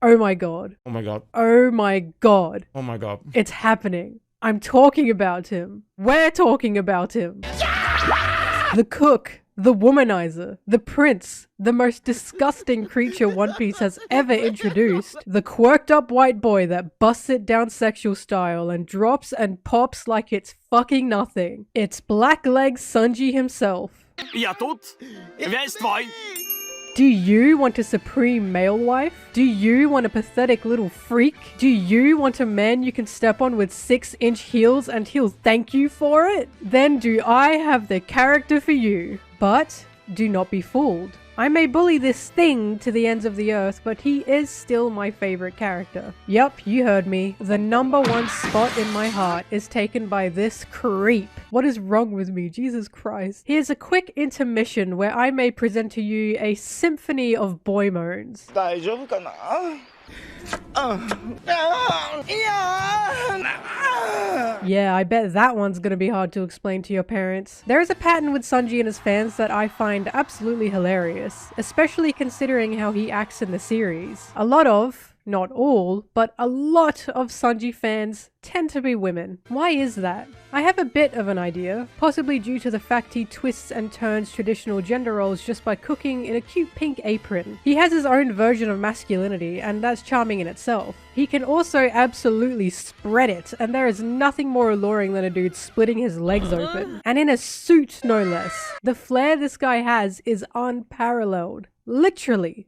Oh my god. Oh my god. Oh my god. Oh my god. It's happening. I'm talking about him. We're talking about him. Yeah! The cook, the womanizer, the prince, the most disgusting creature One Piece has ever introduced, the quirked up white boy that busts it down sexual style and drops and pops like it's fucking nothing. It's Blackleg Sanji himself. Я тут. Весь твой. Do you want a supreme male wife? Do you want a pathetic little freak? Do you want a man you can step on with 6-inch heels and he'll thank you for it? Then do I have the character for you. But do not be fooled. I may bully this thing to the ends of the earth, but he is still my favorite character. Yup, you heard me. The #1 spot in my heart is taken by this creep. What is wrong with me? Jesus Christ. Here's a quick intermission where I may present to you a symphony of boy moans. Yeah, I bet that one's gonna be hard to explain to your parents. There is a pattern with Sanji and his fans that I find absolutely hilarious, especially considering how he acts in the series. A lot of, not all, but a lot of Sanji fans tend to be women. Why is that? I have a bit of an idea, possibly due to the fact he twists and turns traditional gender roles just by cooking in a cute pink apron. He has his own version of masculinity, and that's charming in itself. He can also absolutely spread it, and there is nothing more alluring than a dude splitting his legs open. And in a suit, no less. The flair this guy has is unparalleled. Literally.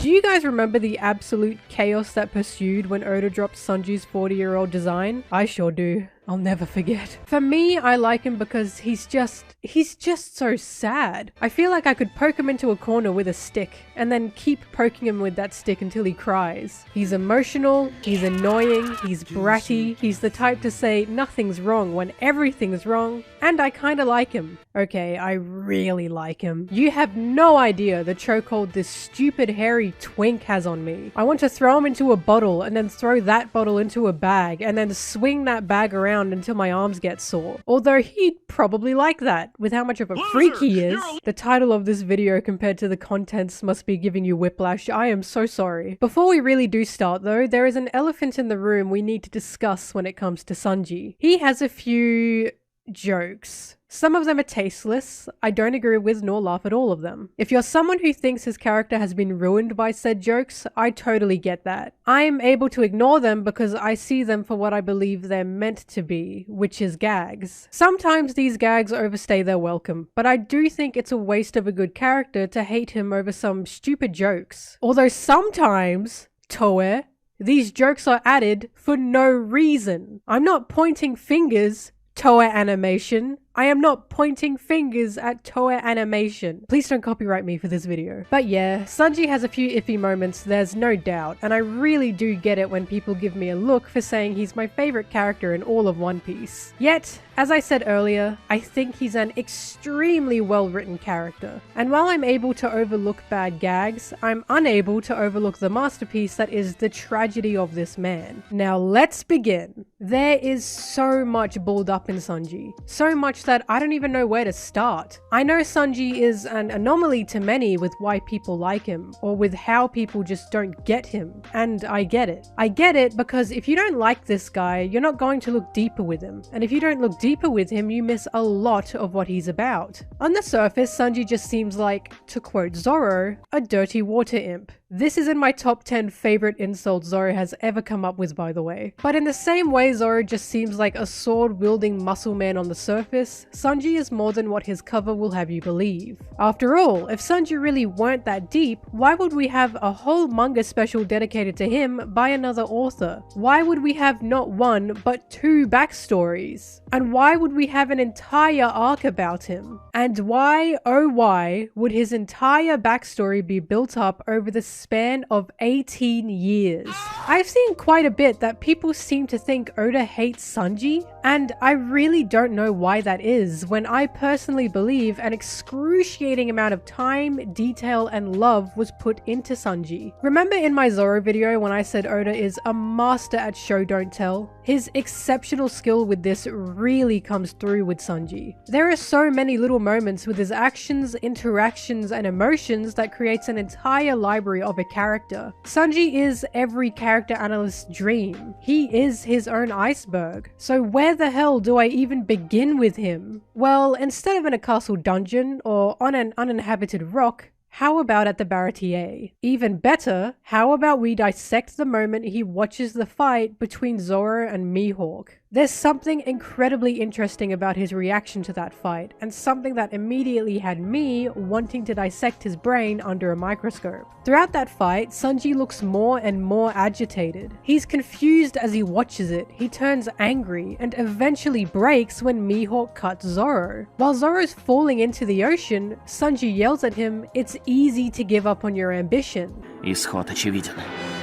Do you guys remember the absolute chaos that pursued when Oda dropped Sanji's 40-year-old design? I sure do. I'll never forget. For me, I like him because he's just so sad. I feel like I could poke him into a corner with a stick and then keep poking him with that stick until he cries. He's emotional, he's annoying, he's bratty, he's the type to say nothing's wrong when everything's wrong, and I kinda like him. Okay, I really like him. You have no idea the chokehold this stupid hairy twink has on me. I want to throw him into a bottle and then throw that bottle into a bag and then swing that bag around until my arms get sore. Although he'd probably like that, with how much of a freak he is. The title of this video compared to the contents must be giving you whiplash. I am so sorry. Before we really do start though, there is an elephant in the room we need to discuss when it comes to Sanji. He has a few jokes. Some of them are tasteless. I don't agree with nor laugh at all of them. If you're someone who thinks his character has been ruined by said jokes, I totally get that. I'm able to ignore them because I see them for what I believe they're meant to be, which is gags. Sometimes these gags overstay their welcome, but I do think it's a waste of a good character to hate him over some stupid jokes. Although sometimes, Toei, these jokes are added for no reason. I'm not pointing fingers, Toei Animation. I am not pointing fingers at Toei Animation. Please don't copyright me for this video. But yeah, Sanji has a few iffy moments, there's no doubt, and I really do get it when people give me a look for saying he's my favorite character in all of One Piece. Yet, as I said earlier, I think he's an extremely well-written character. And while I'm able to overlook bad gags, I'm unable to overlook the masterpiece that is the tragedy of this man. Now let's begin. There is so much balled up in Sanji. So much that I don't even know where to start. I know Sanji is an anomaly to many with why people like him, or with how people just don't get him, and I get it. I get it because if you don't like this guy, you're not going to look deeper with him, and if you don't look deeper with him, you miss a lot of what he's about. On the surface, Sanji just seems like, to quote Zoro, a dirty water imp. This is in my top 10 favorite insults Zoro has ever come up with, by the way. But in the same way Zoro just seems like a sword-wielding muscle man on the surface, Sanji is more than what his cover will have you believe. After all, if Sanji really weren't that deep, why would we have a whole manga special dedicated to him by another author? Why would we have not one, but 2 backstories? And why would we have an entire arc about him? And why, oh why, would his entire backstory be built up over the span of 18 years? I've seen quite a bit that people seem to think Oda hates Sanji, and I really don't know why that is, when I personally believe an excruciating amount of time, detail, and love was put into Sanji. Remember in my Zoro video when I said Oda is a master at show don't tell? His exceptional skill with this really comes through with Sanji. There are so many little moments with his actions, interactions, and emotions that creates an entire library of a character. Sanji is every character analyst's dream. He is his own iceberg. So where the hell do I even begin with him? Well, instead of in a castle dungeon or on an uninhabited rock, how about at the Baratier? Even better, how about we dissect the moment he watches the fight between Zoro and Mihawk? There's something incredibly interesting about his reaction to that fight, and something that immediately had me wanting to dissect his brain under a microscope. Throughout that fight, Sanji looks more and more agitated. He's confused as he watches it, he turns angry, and eventually breaks when Mihawk cuts Zoro. While Zoro's falling into the ocean, Sanji yells at him, "It's easy to give up on your ambition." Исход очевиден.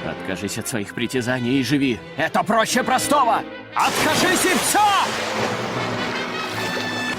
Откажись от своих притязаний и живи. Это проще простого! Откажись и все!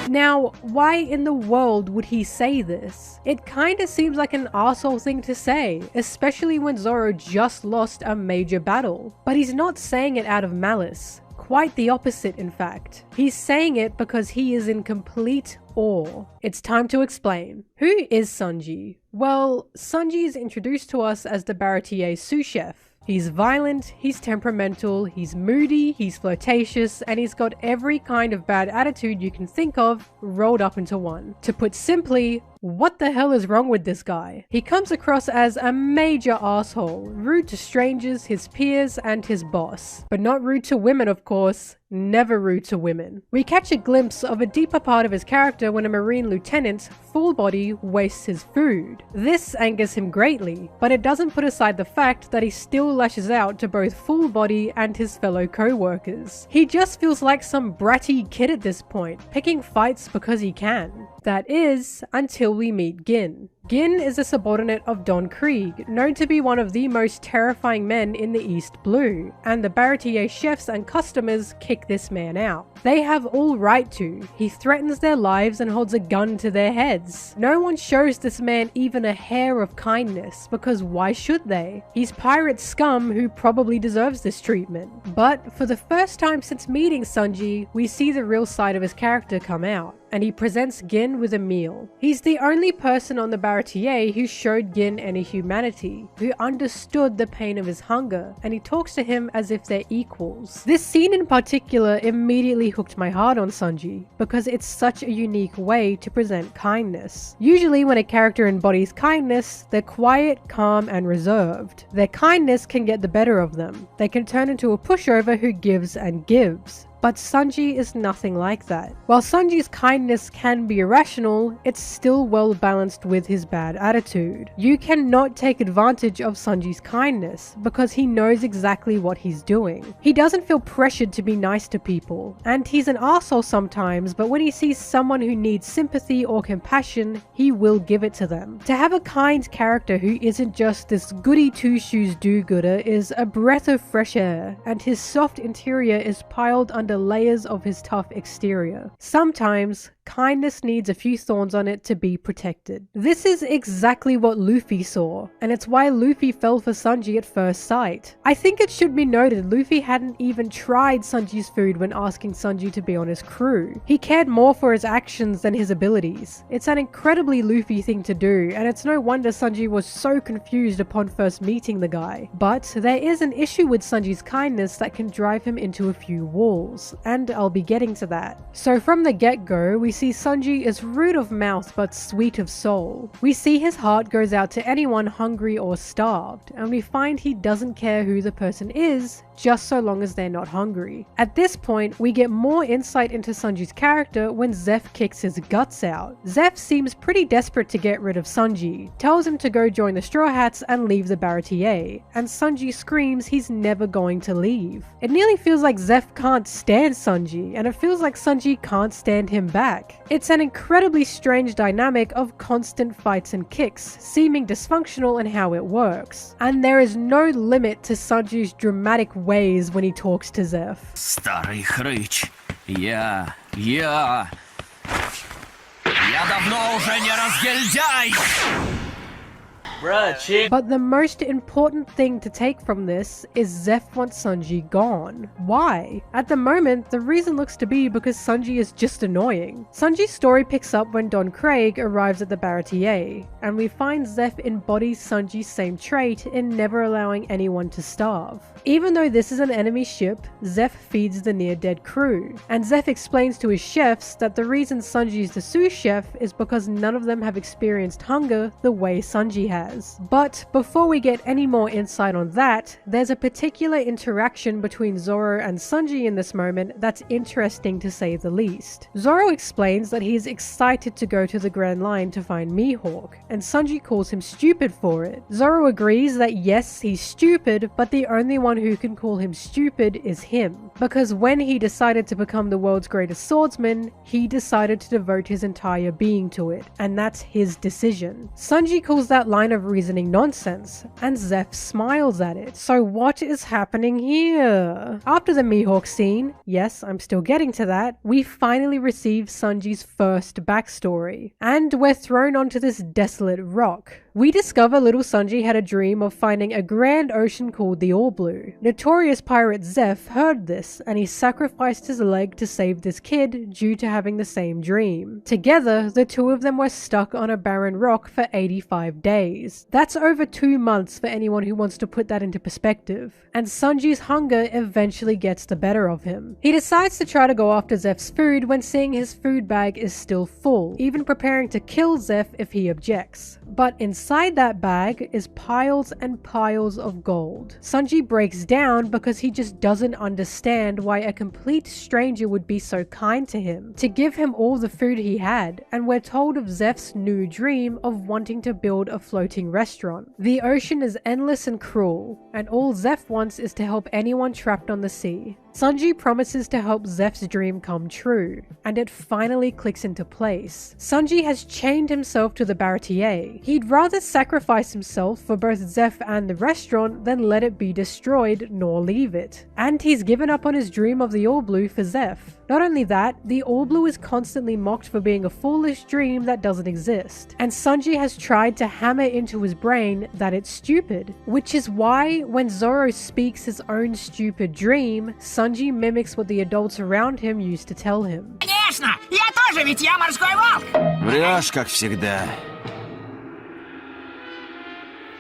Now, why in the world would he say this? It kinda seems like an arsehole thing to say, especially when Zoro just lost a major battle. But he's not saying it out of malice. Quite the opposite, in fact. He's saying it because he is in complete awe. It's time to explain. Who is Sanji? Well, Sanji is introduced to us as the Baratier sous chef. He's violent, he's temperamental, he's moody, he's flirtatious, and he's got every kind of bad attitude you can think of rolled up into one. To put simply, what the hell is wrong with this guy? He comes across as a major asshole, rude to strangers, his peers, and his boss. But not rude to women, of course. Never rude to women. We catch a glimpse of a deeper part of his character when a marine lieutenant, full body, wastes his food. This angers him greatly, but it doesn't put aside the fact that he still lashes out to both full body and his fellow co-workers. He just feels like some bratty kid at this point, picking fights because he can. That is, until we meet Gin. Gin is a subordinate of Don Krieg, known to be one of the most terrifying men in the East Blue, and the Baratier chefs and customers kick this man out. They have all right to. He threatens their lives and holds a gun to their heads. No one shows this man even a hair of kindness, because why should they? He's pirate scum who probably deserves this treatment. But for the first time since meeting Sanji, we see the real side of his character come out, and he presents Gin with a meal. He's the only person on the Baratier who showed Gin any humanity, who understood the pain of his hunger, and he talks to him as if they're equals. This scene in particular immediately hooked my heart on Sanji, because it's such a unique way to present kindness. Usually when a character embodies kindness, they're quiet, calm, and reserved. Their kindness can get the better of them. They can turn into a pushover who gives and gives. But Sanji is nothing like that. While Sanji's kindness can be irrational, it's still well balanced with his bad attitude. You cannot take advantage of Sanji's kindness because he knows exactly what he's doing. He doesn't feel pressured to be nice to people, and he's an arsehole sometimes, but when he sees someone who needs sympathy or compassion, he will give it to them. To have a kind character who isn't just this goody two-shoes do-gooder is a breath of fresh air, and his soft interior is piled under layers of his tough exterior. Sometimes, kindness needs a few thorns on it to be protected. This is exactly what Luffy saw, and it's why Luffy fell for Sanji at first sight. I think it should be noted Luffy hadn't even tried Sanji's food when asking Sanji to be on his crew. He cared more for his actions than his abilities. It's an incredibly Luffy thing to do, and it's no wonder Sanji was so confused upon first meeting the guy. But there is an issue with Sanji's kindness that can drive him into a few walls, and I'll be getting to that. So from the get-go, we see Sanji is rude of mouth but sweet of soul. We see his heart goes out to anyone hungry or starved, and we find he doesn't care who the person is, just so long as they're not hungry. At this point, we get more insight into Sanji's character when Zeph kicks his guts out. Zeph seems pretty desperate to get rid of Sanji, tells him to go join the Straw Hats and leave the Baratier, and Sanji screams he's never going to leave. It nearly feels like Zeph can't stand Sanji, and it feels like Sanji can't stand him back. It's an incredibly strange dynamic of constant fights and kicks, seeming dysfunctional in how it works. And there is no limit to Sanji's dramatic ways when he talks to Zeph. Старый хрыч. Я давно уже не разгильдяй! But the most important thing to take from this is Zeph wants Sanji gone. Why? At the moment, the reason looks to be because Sanji is just annoying. Sanji's story picks up when Don Craig arrives at the Baratier, and we find Zeph embodies Sanji's same trait in never allowing anyone to starve. Even though this is an enemy ship, Zeph feeds the near-dead crew, and Zeph explains to his chefs that the reason Sanji is the sous chef is because none of them have experienced hunger the way Sanji has. But before we get any more insight on that, there's a particular interaction between Zoro and Sanji in this moment that's interesting to say the least. Zoro explains that he is excited to go to the Grand Line to find Mihawk, and Sanji calls him stupid for it. Zoro agrees that yes, he's stupid, but the only one who can call him stupid is him, because when he decided to become the world's greatest swordsman, he decided to devote his entire being to it, and that's his decision. Sanji calls that line of reasoning nonsense, and Zeph smiles at it. So what is happening here? After the Mihawk scene, yes, I'm still getting to that, we finally receive Sanji's first backstory, and we're thrown onto this desolate rock. We discover little Sanji had a dream of finding a grand ocean called the All Blue. Notorious pirate Zeph heard this, and he sacrificed his leg to save this kid due to having the same dream. Together, the two of them were stuck on a barren rock for 85 days. That's over 2 months for anyone who wants to put that into perspective. And Sanji's hunger eventually gets the better of him. He decides to try to go after Zeph's food when seeing his food bag is still full, even preparing to kill Zeph if he objects. But inside that bag is piles and piles of gold. Sanji breaks down because he just doesn't understand why a complete stranger would be so kind to him, to give him all the food he had, and we're told of Zeph's new dream of wanting to build a floating restaurant. The ocean is endless and cruel, and all Zeph wants is to help anyone trapped on the sea. Sanji promises to help Zeph's dream come true, and it finally clicks into place. Sanji has chained himself to the Baratier. He'd rather sacrifice himself for both Zeph and the restaurant than let it be destroyed nor leave it. And he's given up on his dream of the All Blue for Zeph. Not only that, the All Blue is constantly mocked for being a foolish dream that doesn't exist, and Sanji has tried to hammer into his brain that it's stupid, which is why when Zoro speaks his own stupid dream, Sanji mimics what the adults around him used to tell him. Конечно! Я тоже, ведь я морской волк! Врешь, как всегда.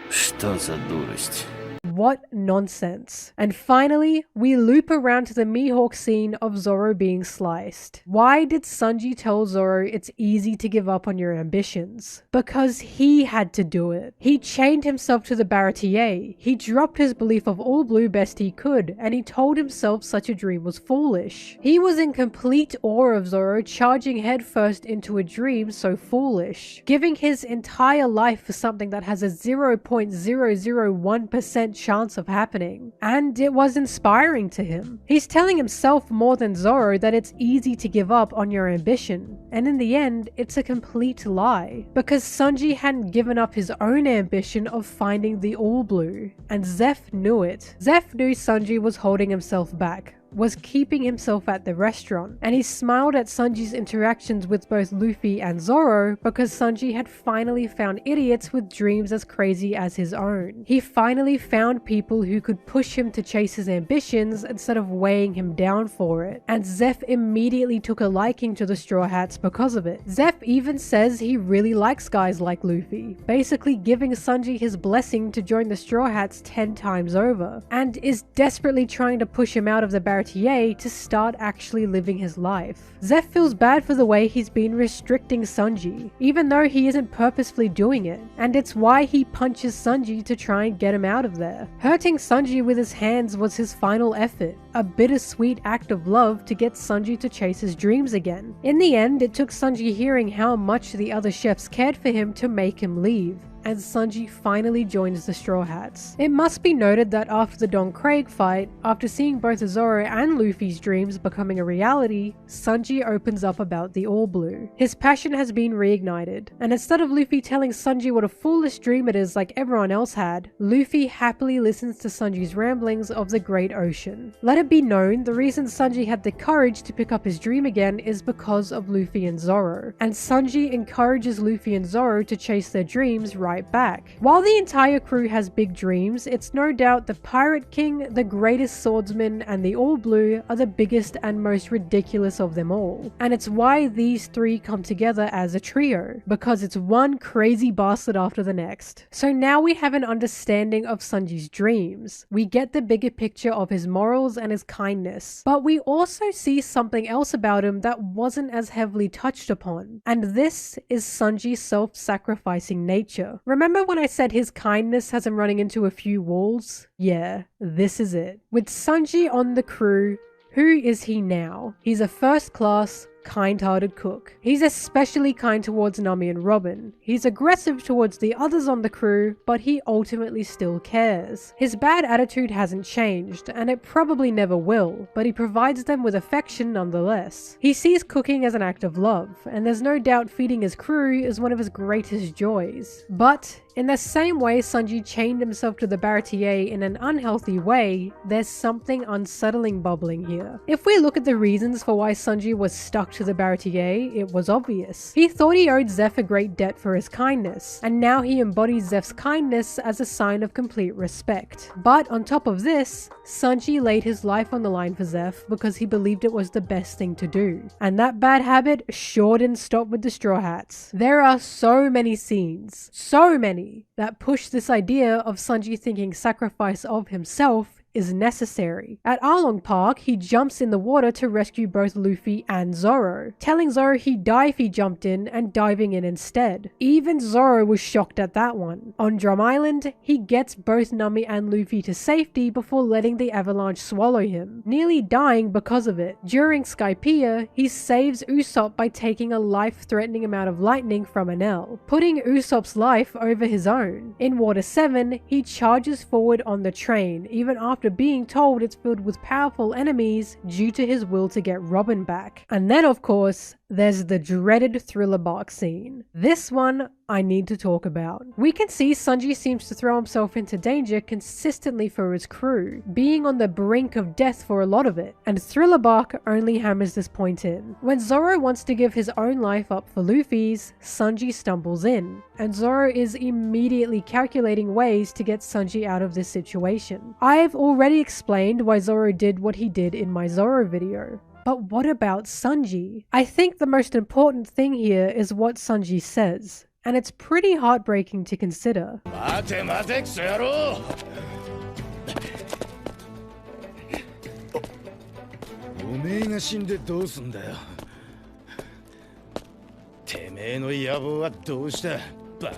Что за дурость? What nonsense. And finally, we loop around to the Mihawk scene of Zoro being sliced. Why did Sanji tell Zoro it's easy to give up on your ambitions? Because he had to do it. He chained himself to the Baratier. He dropped his belief of All Blue best he could, and he told himself such a dream was foolish. He was in complete awe of Zoro charging headfirst into a dream so foolish, giving his entire life for something that has a 0.001% chance of happening, and it was inspiring to him. He's telling himself more than Zoro that it's easy to give up on your ambition, and in the end, it's a complete lie, because Sanji hadn't given up his own ambition of finding the All Blue, and Zeph knew it. Zeph knew Sanji was holding himself back, was keeping himself at the restaurant, and he smiled at Sanji's interactions with both Luffy and Zoro because Sanji had finally found idiots with dreams as crazy as his own. He finally found people who could push him to chase his ambitions instead of weighing him down for it, and Zeph immediately took a liking to the Straw Hats because of it. Zeph even says he really likes guys like Luffy, basically giving Sanji his blessing to join the Straw Hats 10 times over, and is desperately trying to push him out of the Baratier to start actually living his life. Zeph feels bad for the way he's been restricting Sanji, even though he isn't purposefully doing it, and it's why he punches Sanji to try and get him out of there. Hurting Sanji with his hands was his final effort, a bittersweet act of love to get Sanji to chase his dreams again. In the end, it took Sanji hearing how much the other chefs cared for him to make him leave, and Sanji finally joins the Straw Hats. It must be noted that after the Don Craig fight, after seeing both Zoro and Luffy's dreams becoming a reality, Sanji opens up about the All Blue. His passion has been reignited, and instead of Luffy telling Sanji what a foolish dream it is like everyone else had, Luffy happily listens to Sanji's ramblings of the Great Ocean. Let it be known, the reason Sanji had the courage to pick up his dream again is because of Luffy and Zoro, and Sanji encourages Luffy and Zoro to chase their dreams right right back. While the entire crew has big dreams, it's no doubt the Pirate King, the greatest swordsman, and the All Blue are the biggest and most ridiculous of them all. And it's why these three come together as a trio, because it's one crazy bastard after the next. So now we have an understanding of Sanji's dreams. We get the bigger picture of his morals and his kindness, but we also see something else about him that wasn't as heavily touched upon, and this is Sanji's self-sacrificing nature. Remember when I said his kindness has him running into a few walls? Yeah, this is it. With Sanji on the crew, who is he now? He's a first-class, kind-hearted cook. He's especially kind towards Nami and Robin. He's aggressive towards the others on the crew, but he ultimately still cares. His bad attitude hasn't changed, and it probably never will, but he provides them with affection nonetheless. He sees cooking as an act of love, and there's no doubt feeding his crew is one of his greatest joys. But in the same way Sanji chained himself to the Baratier in an unhealthy way, there's something unsettling bubbling here. If we look at the reasons for why Sanji was stuck to the Baratier, it was obvious. He thought he owed Zeph a great debt for his kindness, and now he embodies Zeph's kindness as a sign of complete respect. But on top of this, Sanji laid his life on the line for Zeph because he believed it was the best thing to do. And that bad habit sure didn't stop with the Straw Hats. There are so many scenes, so many, that push this idea of Sanji thinking sacrifice of himself is necessary. At Arlong Park, he jumps in the water to rescue both Luffy and Zoro, telling Zoro he'd die if he jumped in and diving in instead. Even Zoro was shocked at that one. On Drum Island, he gets both Nami and Luffy to safety before letting the avalanche swallow him, nearly dying because of it. During Skypiea, he saves Usopp by taking a life-threatening amount of lightning from Enel, putting Usopp's life over his own. In Water 7, he charges forward on the train, even after being told it's filled with powerful enemies due to his will to get Robin back. And then of course, there's the dreaded Thriller Bark scene. This one I need to talk about. We can see Sanji seems to throw himself into danger consistently for his crew, being on the brink of death for a lot of it, and Thriller Bark only hammers this point in. When Zoro wants to give his own life up for Luffy's, Sanji stumbles in, and Zoro is immediately calculating ways to get Sanji out of this situation. I've already explained why Zoro did what he did in my Zoro video. But what about Sanji? I think the most important thing here is what Sanji says, and it's pretty heartbreaking to consider. 待て待てクソ野郎おめえが死んでどうすんだよてめえの野望はどうしたバカ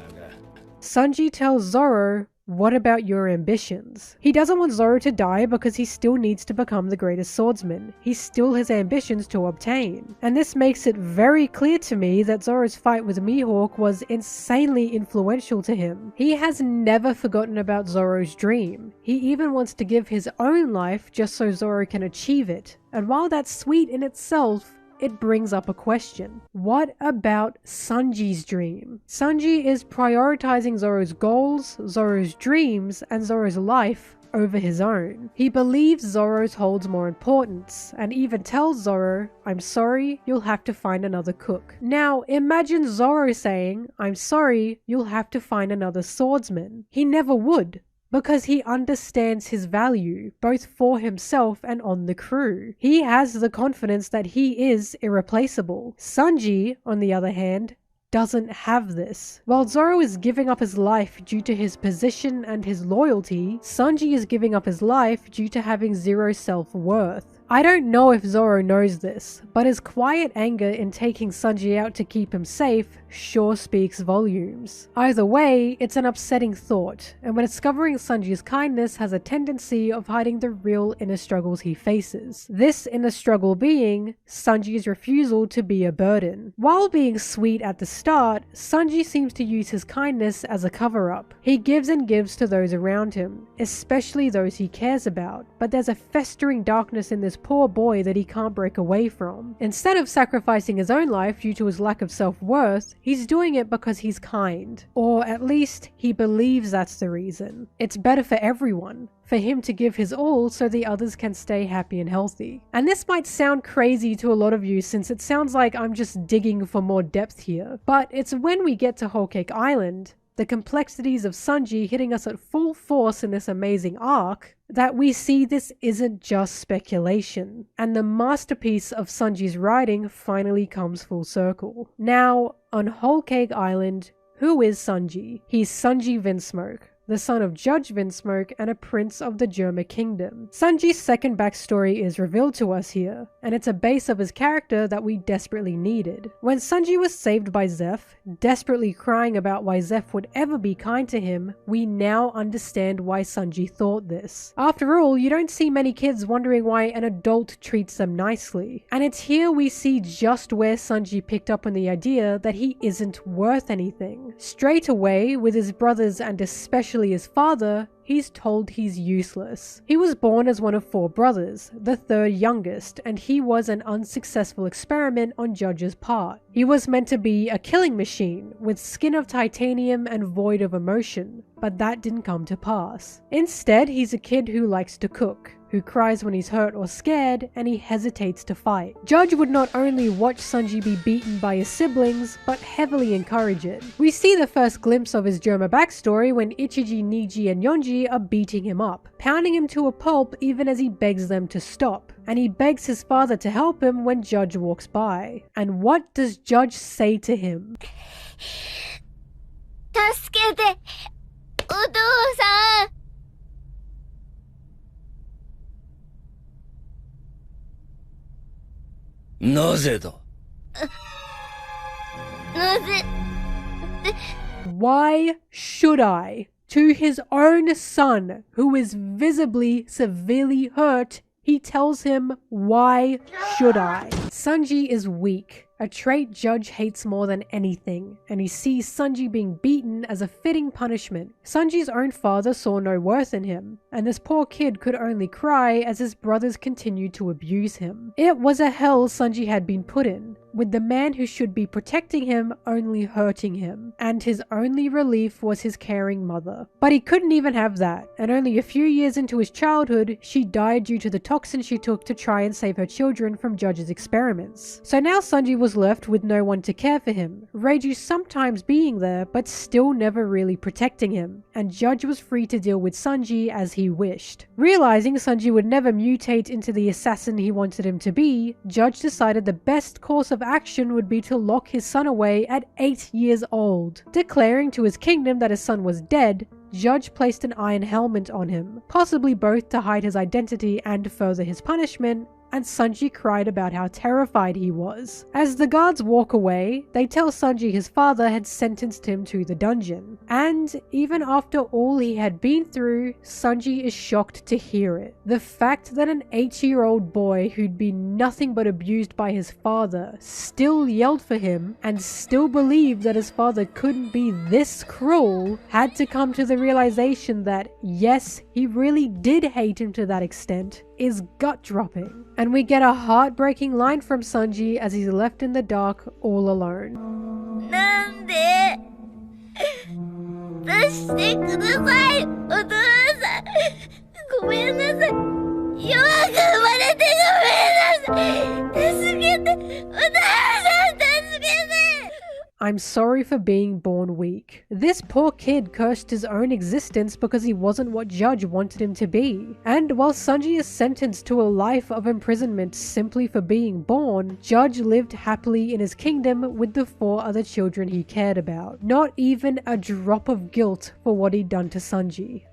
Sanji tells Zoro, what about your ambitions? He doesn't want Zoro to die because he still needs to become the greatest swordsman. He still has ambitions to obtain. And this makes it very clear to me that Zoro's fight with Mihawk was insanely influential to him. He has never forgotten about Zoro's dream. He even wants to give his own life just so Zoro can achieve it. And while that's sweet in itself, it brings up a question. What about Sanji's dream? Sanji is prioritizing Zoro's goals, Zoro's dreams, and Zoro's life over his own. He believes Zoro's holds more importance, and even tells Zoro, I'm sorry, you'll have to find another cook. Now, imagine Zoro saying, I'm sorry, you'll have to find another swordsman. He never would, because he understands his value, both for himself and on the crew. He has the confidence that he is irreplaceable. Sanji, on the other hand, doesn't have this. While Zoro is giving up his life due to his position and his loyalty, Sanji is giving up his life due to having zero self-worth. I don't know if Zoro knows this, but his quiet anger in taking Sanji out to keep him safe sure speaks volumes. Either way, it's an upsetting thought, and when discovering Sanji's kindness has a tendency of hiding the real inner struggles he faces. This inner struggle being Sanji's refusal to be a burden. While being sweet at the start, Sanji seems to use his kindness as a cover-up. He gives and gives to those around him, especially those he cares about, but there's a festering darkness in this poor boy that he can't break away from. Instead of sacrificing his own life due to his lack of self-worth, he's doing it because he's kind. Or at least, he believes that's the reason. It's better for everyone, for him to give his all so the others can stay happy and healthy. And this might sound crazy to a lot of you since it sounds like I'm just digging for more depth here, but it's when we get to Whole Cake Island the complexities of Sanji hitting us at full force in this amazing arc, that we see this isn't just speculation, and the masterpiece of Sanji's writing finally comes full circle. Now, on Whole Cake Island, who is Sanji? He's Sanji Vinsmoke, the son of Judge Vinsmoke and a prince of the Germa Kingdom. Sanji's second backstory is revealed to us here, and it's a base of his character that we desperately needed. When Sanji was saved by Zeph, desperately crying about why Zeph would ever be kind to him, we now understand why Sanji thought this. After all, you don't see many kids wondering why an adult treats them nicely. And it's here we see just where Sanji picked up on the idea that he isn't worth anything. Straight away, with his brothers and especially his father, he's told he's useless. He was born as one of 4 brothers, the 3rd youngest, and he was an unsuccessful experiment on Judge's part. He was meant to be a killing machine, with skin of titanium and void of emotion, but that didn't come to pass. Instead, he's a kid who likes to cook, who cries when he's hurt or scared, and he hesitates to fight. Judge would not only watch Sanji be beaten by his siblings, but heavily encourage it. We see the first glimpse of his Germa backstory when Ichiji, Niji, and Yonji are beating him up, pounding him to a pulp even as he begs them to stop. And he begs his father to help him when Judge walks by. And what does Judge say to him? 助けて、お父さん。なぜだ? Why should I? To his own son, who is visibly severely hurt, he tells him, why should I? Sanji is weak, a trait Judge hates more than anything, and he sees Sanji being beaten as a fitting punishment. Sanji's own father saw no worth in him, and this poor kid could only cry as his brothers continued to abuse him. It was a hell Sanji had been put in, with the man who should be protecting him only hurting him, and his only relief was his caring mother. But he couldn't even have that, and only a few years into his childhood, she died due to the toxin she took to try and save her children from Judge's experiments. So now Sanji was left with no one to care for him, Reiju sometimes being there, but still never really protecting him, and Judge was free to deal with Sanji as he wished. Realizing Sanji would never mutate into the assassin he wanted him to be, Judge decided the best course of action would be to lock his son away at 8 years old. Declaring to his kingdom that his son was dead, Judge placed an iron helmet on him, possibly both to hide his identity and further his punishment, and Sanji cried about how terrified he was. As the guards walk away, they tell Sanji his father had sentenced him to the dungeon. And even after all he had been through, Sanji is shocked to hear it. The fact that an 8-year-old boy who'd been nothing but abused by his father still yelled for him and still believed that his father couldn't be this cruel had to come to the realization that, yes, he really did hate him to that extent, is gut-dropping. And we get a heartbreaking line from Sanji as he's left in the dark all alone. なんで出してください、お父さん。ごめんなさい。弱く生まれてごめんなさい。助けて、お父さん助けて。I'm sorry for being born weak. This poor kid cursed his own existence because he wasn't what Judge wanted him to be. And while Sanji is sentenced to a life of imprisonment simply for being born, Judge lived happily in his kingdom with the 4 other children he cared about. Not even a drop of guilt for what he'd done to Sanji.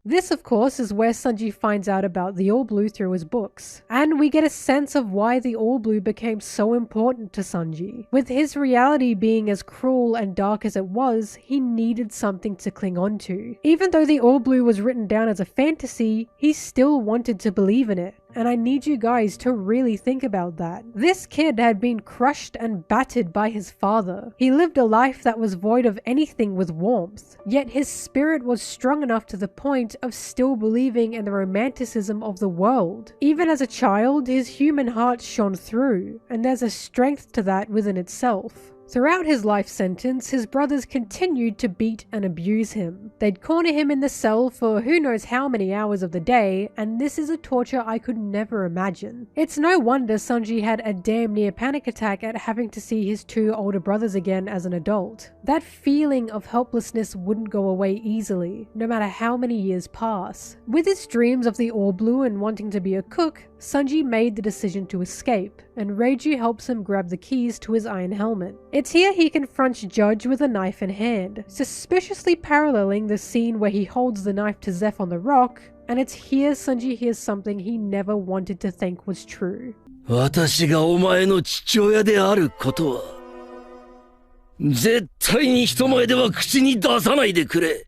This, of course, is where Sanji finds out about the All Blue through his books, and we get a sense of why the All Blue became so important to Sanji. With his reality being as cruel and dark as it was, he needed something to cling on to. Even though the All Blue was written down as a fantasy, he still wanted to believe in it. And I need you guys to really think about that. This kid had been crushed and battered by his father. He lived a life that was void of anything with warmth, yet his spirit was strong enough to the point of still believing in the romanticism of the world. Even as a child, his human heart shone through, and there's a strength to that within itself. Throughout his life sentence, his brothers continued to beat and abuse him. They'd corner him in the cell for who knows how many hours of the day, and this is a torture I could never imagine. It's no wonder Sanji had a damn near panic attack at having to see his two older brothers again as an adult. That feeling of helplessness wouldn't go away easily, no matter how many years pass. With his dreams of the All Blue and wanting to be a cook, Sanji made the decision to escape, and Reiju helps him grab the keys to his iron helmet. It's here he confronts Judge with a knife in hand, suspiciously paralleling the scene where he holds the knife to Zeph on the rock, and it's here Sanji hears something he never wanted to think was true. 私がお前の父親であることは、絶対に人前では口に出さないでくれ。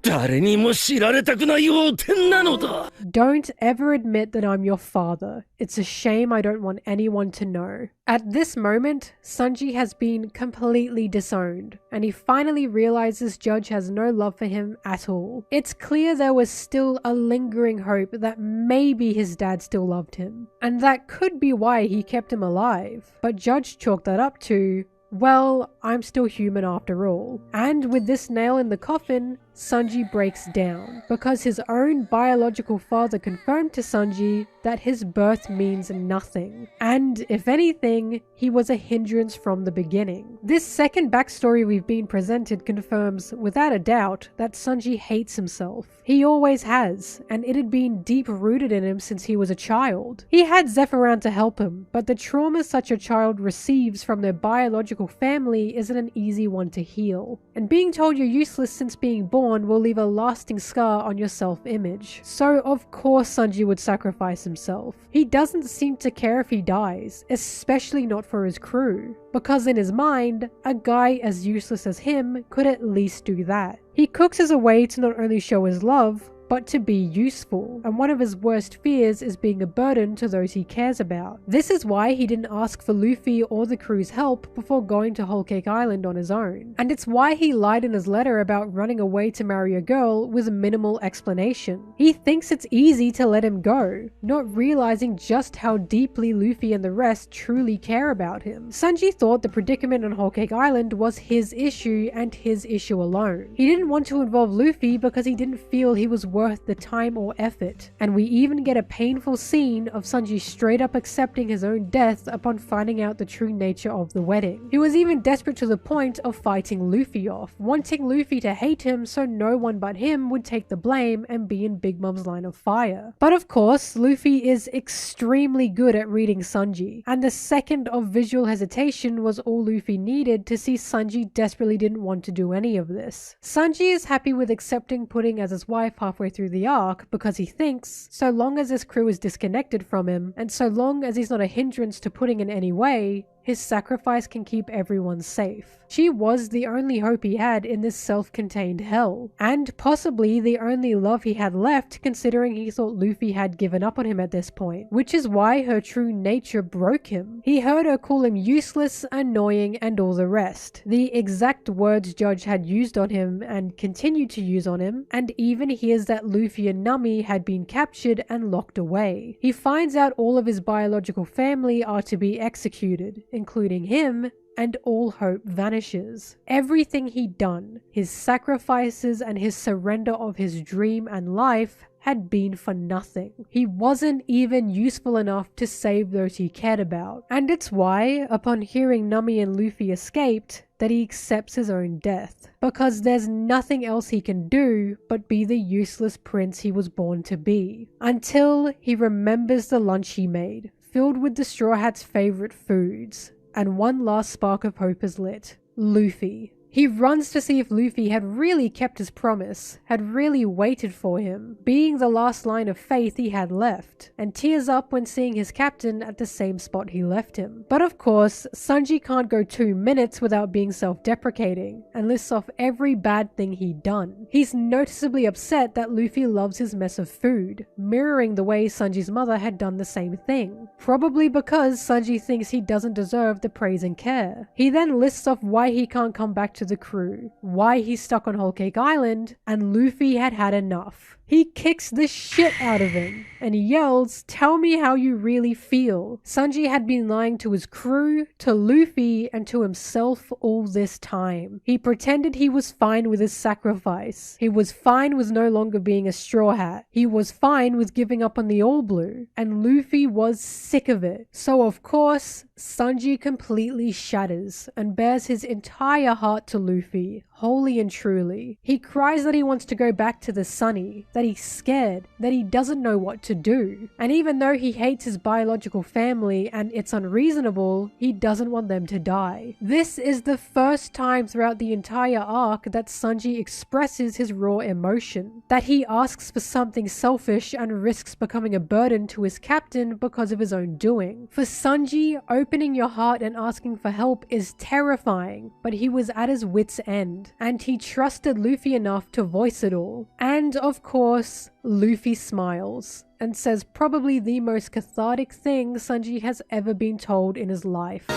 誰にも知られたくない汚点なのだ。Don't ever admit that I'm your father. It's a shame I don't want anyone to know. At this moment, Sanji has been completely disowned, and he finally realizes Judge has no love for him at all. It's clear there was still a lingering hope that maybe his dad still loved him, and that could be why he kept him alive. But Judge chalked that up to, well, I'm still human after all. And with this nail in the coffin, Sanji breaks down, because his own biological father confirmed to Sanji that his birth means nothing, and if anything, he was a hindrance from the beginning. This second backstory we've been presented confirms, without a doubt, that Sanji hates himself. He always has, and it had been deep-rooted in him since he was a child. He had Zeph around to help him, but the trauma such a child receives from their biological family isn't an easy one to heal, and being told you're useless since being born will leave a lasting scar on your self-image. So of course Sanji would sacrifice himself. He doesn't seem to care if he dies, especially not for his crew, because in his mind, a guy as useless as him could at least do that. He cooks as a way to not only show his love, but to be useful, and one of his worst fears is being a burden to those he cares about. This is why he didn't ask for Luffy or the crew's help before going to Whole Cake Island on his own, and it's why he lied in his letter about running away to marry a girl with minimal explanation. He thinks it's easy to let him go, not realizing just how deeply Luffy and the rest truly care about him. Sanji thought the predicament on Whole Cake Island was his issue and his issue alone. He didn't want to involve Luffy because he didn't feel he was worth the time or effort, and we even get a painful scene of Sanji straight up accepting his own death upon finding out the true nature of the wedding. He was even desperate to the point of fighting Luffy off, wanting Luffy to hate him so no one but him would take the blame and be in Big Mom's line of fire. But of course, Luffy is extremely good at reading Sanji, and the second of visual hesitation was all Luffy needed to see Sanji desperately didn't want to do any of this. Sanji is happy with accepting Pudding as his wife halfway through the arc because he thinks, so long as his crew is disconnected from him, and so long as he's not a hindrance to Pudding in any way, his sacrifice can keep everyone safe. She was the only hope he had in this self-contained hell, and possibly the only love he had left considering he thought Luffy had given up on him at this point, which is why her true nature broke him. He heard her call him useless, annoying, and all the rest. The exact words Judge had used on him and continued to use on him, and even hears that Luffy and Nami had been captured and locked away. He finds out all of his biological family are to be executed, including him, and all hope vanishes. Everything he'd done, his sacrifices and his surrender of his dream and life, had been for nothing. He wasn't even useful enough to save those he cared about. And it's why, upon hearing Nami and Luffy escaped, that he accepts his own death. Because there's nothing else he can do but be the useless prince he was born to be. Until he remembers the lunch he made, filled with the Straw Hat's favorite foods. And one last spark of hope is lit. Luffy. He runs to see if Luffy had really kept his promise, had really waited for him, being the last line of faith he had left, and tears up when seeing his captain at the same spot he left him. But of course, Sanji can't go 2 minutes without being self-deprecating, and lists off every bad thing he'd done. He's noticeably upset that Luffy loves his mess of food, mirroring the way Sanji's mother had done the same thing, probably because Sanji thinks he doesn't deserve the praise and care. He then lists off why he can't come back to the crew, why he's stuck on Whole Cake Island, and Luffy had had enough. He kicks the shit out of him and he yells, "Tell me how you really feel." Sanji had been lying to his crew, to Luffy, and to himself all this time. He pretended he was fine with his sacrifice. He was fine with no longer being a Straw Hat. He was fine with giving up on the All Blue. And Luffy was sick of it. So of course, Sanji completely shatters and bears his entire heart to Luffy, wholly and truly. He cries that he wants to go back to the Sunny, that he's scared, that he doesn't know what to do. And even though he hates his biological family and it's unreasonable, he doesn't want them to die. This is the first time throughout the entire arc that Sanji expresses his raw emotion, that he asks for something selfish and risks becoming a burden to his captain because of his own doing. For Sanji, opening your heart and asking for help is terrifying, but he was at his wit's end, and he trusted Luffy enough to voice it all. And of course, Luffy smiles and says probably the most cathartic thing Sanji has ever been told in his life.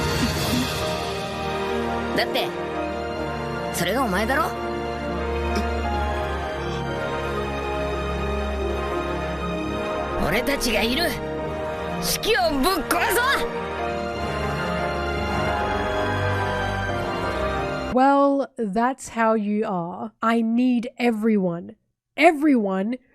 だってそれがお前だろ。俺たちがいる。式をぶっ壊そう。Well, that's how you are. I need everyone,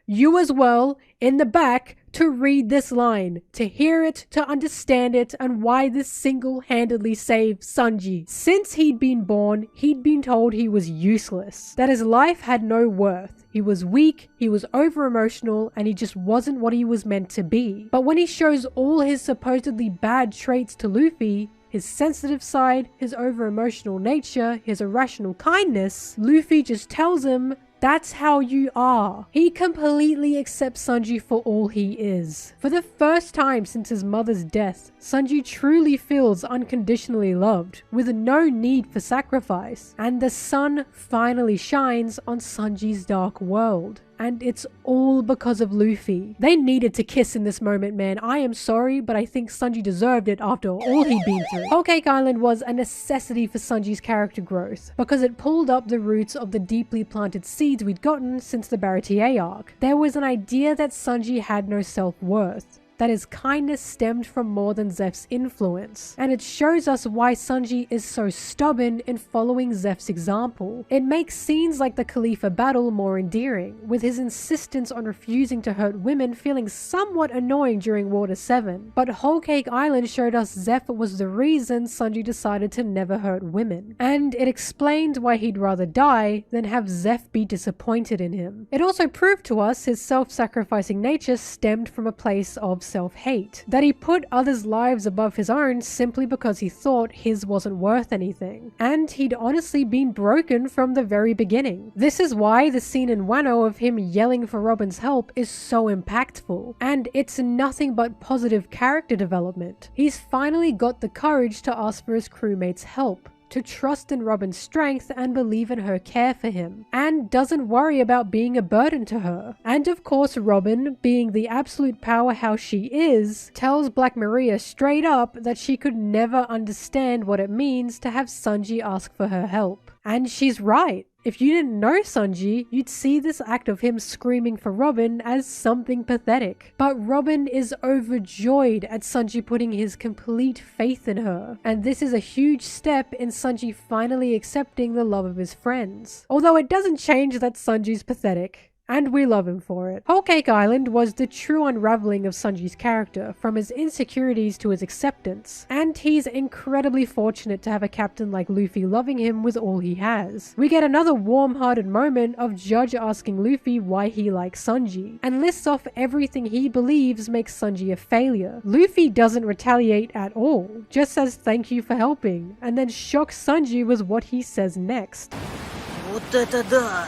you as well, in the back to read this line, to hear it, to understand it, and why this single-handedly saved Sanji. Since he'd been born, he'd been told he was useless, that his life had no worth. He was weak, he was over-emotional, and he just wasn't what he was meant to be. But when he shows all his supposedly bad traits to Luffy, his sensitive side, his over-emotional nature, his irrational kindness, Luffy just tells him, that's how you are. He completely accepts Sanji for all he is. For the first time since his mother's death, Sanji truly feels unconditionally loved, with no need for sacrifice. And the sun finally shines on Sanji's dark world. And it's all because of Luffy. They needed to kiss in this moment, man. I am sorry, but I think Sanji deserved it after all he'd been through. Whole Cake Island was a necessity for Sanji's character growth, because it pulled up the roots of the deeply planted seeds we'd gotten since the Baratier arc. There was an idea that Sanji had no self-worth, that his kindness stemmed from more than Zeph's influence. And it shows us why Sanji is so stubborn in following Zeph's example. It makes scenes like the Khalifa battle more endearing, with his insistence on refusing to hurt women feeling somewhat annoying during Water 7. But Whole Cake Island showed us Zeph was the reason Sanji decided to never hurt women. And it explained why he'd rather die than have Zeph be disappointed in him. It also proved to us his self-sacrificing nature stemmed from a place of self-hate, that he put others' lives above his own simply because he thought his wasn't worth anything. And he'd honestly been broken from the very beginning. This is why the scene in Wano of him yelling for Robin's help is so impactful, and it's nothing but positive character development. He's finally got the courage to ask for his crewmates' help, to trust in Robin's strength and believe in her care for him, and doesn't worry about being a burden to her. And of course Robin, being the absolute powerhouse she is, tells Black Maria straight up that she could never understand what it means to have Sanji ask for her help. And she's right. If you didn't know Sanji, you'd see this act of him screaming for Robin as something pathetic. But Robin is overjoyed at Sanji putting his complete faith in her, and this is a huge step in Sanji finally accepting the love of his friends. Although it doesn't change that Sanji's pathetic. And we love him for it. Whole Cake Island was the true unraveling of Sanji's character, from his insecurities to his acceptance. And he's incredibly fortunate to have a captain like Luffy loving him with all he has. We get another warm-hearted moment of Judge asking Luffy why he likes Sanji, and lists off everything he believes makes Sanji a failure. Luffy doesn't retaliate at all, just says thank you for helping, and then shocks Sanji with what he says next. Вот это да!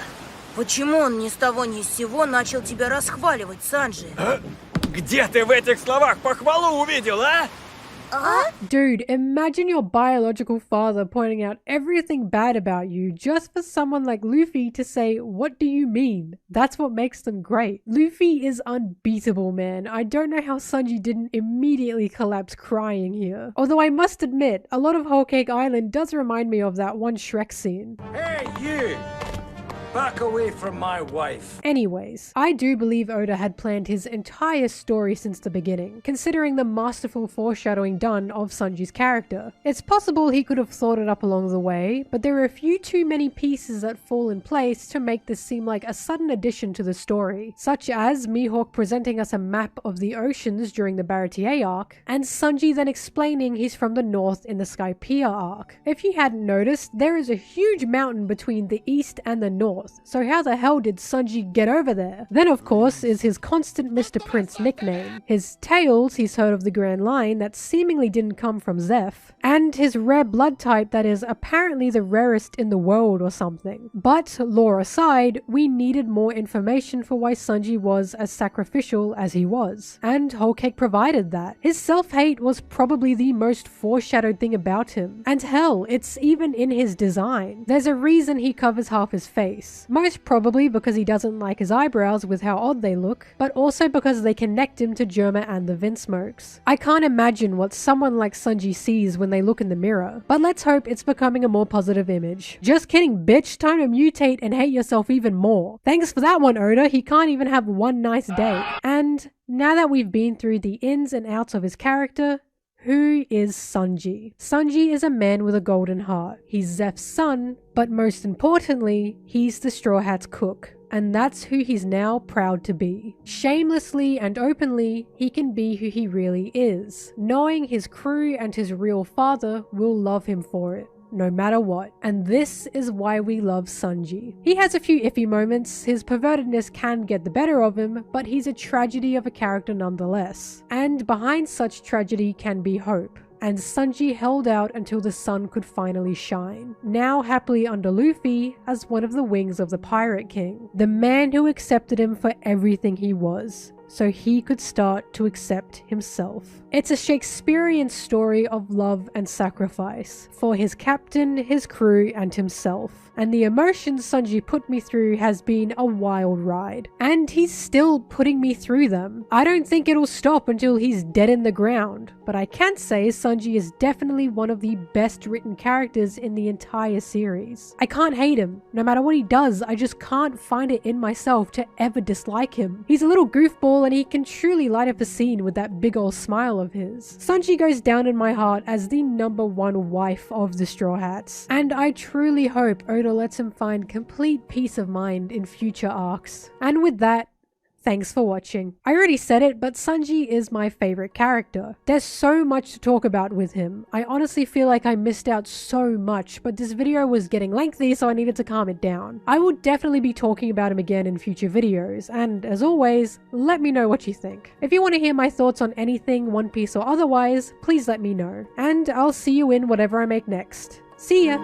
Почему он ни с того ни с сего начал тебя расхваливать, Санджи? Где ты в этих словах похвалу увидел, а? Dude, imagine your biological father pointing out everything bad about you just for someone like Luffy to say, what do you mean? That's what makes them great. Luffy is unbeatable, man. I don't know how Sanji didn't immediately collapse crying here. Although I must admit, a lot of Whole Cake Island does remind me of that one Shrek scene. Эй, you! Back away from my wife. Anyways, I do believe Oda had planned his entire story since the beginning, considering the masterful foreshadowing done of Sanji's character. It's possible he could have thought it up along the way, but there are a few too many pieces that fall in place to make this seem like a sudden addition to the story, such as Mihawk presenting us a map of the oceans during the Baratier arc, and Sanji then explaining he's from the north in the Skypiea arc. If you hadn't noticed, there is a huge mountain between the east and the north, so how the hell did Sanji get over there? Then of course is his constant Mr. Prince nickname, his tales he's heard of the Grand Line that seemingly didn't come from Zeph, and his rare blood type that is apparently the rarest in the world or something. But lore aside, we needed more information for why Sanji was as sacrificial as he was, and Whole Cake provided that. His self-hate was probably the most foreshadowed thing about him, and hell, it's even in his design. There's a reason he covers half his face, most probably because he doesn't like his eyebrows with how odd they look, but also because they connect him to Germa and the Vinsmokes. I can't imagine what someone like Sanji sees when they look in the mirror, but let's hope it's becoming a more positive image. Just kidding, bitch, time to mutate and hate yourself even more. Thanks for that one, Oda, he can't even have one nice day. And now that we've been through the ins and outs of his character, who is Sanji? Sanji is a man with a golden heart. He's Zeph's son, but most importantly, he's the Straw Hat's cook. And that's who he's now proud to be. Shamelessly and openly, he can be who he really is, knowing his crew and his real father will love him for it, no matter what. And this is why we love Sanji. He has a few iffy moments, his pervertedness can get the better of him, but he's a tragedy of a character nonetheless. And behind such tragedy can be hope. And Sanji held out until the sun could finally shine, now happily under Luffy as one of the wings of the Pirate King, the man who accepted him for everything he was, so he could start to accept himself. It's a Shakespearean story of love and sacrifice for his captain, his crew, and himself. And the emotions Sanji put me through has been a wild ride. And he's still putting me through them. I don't think it'll stop until he's dead in the ground. But I can say Sanji is definitely one of the best written characters in the entire series. I can't hate him. No matter what he does, I just can't find it in myself to ever dislike him. He's a little goofball and he can truly light up a scene with that big ol' smile of his. Sanji goes down in my heart as the #1 wife of the Straw Hats. And I truly hope Oda lets him find complete peace of mind in future arcs. And with that, thanks for watching. I already said it, but Sanji is my favorite character. There's so much to talk about with him. I honestly feel like I missed out so much, but this video was getting lengthy, so I needed to calm it down. I will definitely be talking about him again in future videos, and as always, let me know what you think. If you want to hear my thoughts on anything, One Piece or otherwise, please let me know. And I'll see you in whatever I make next. See ya!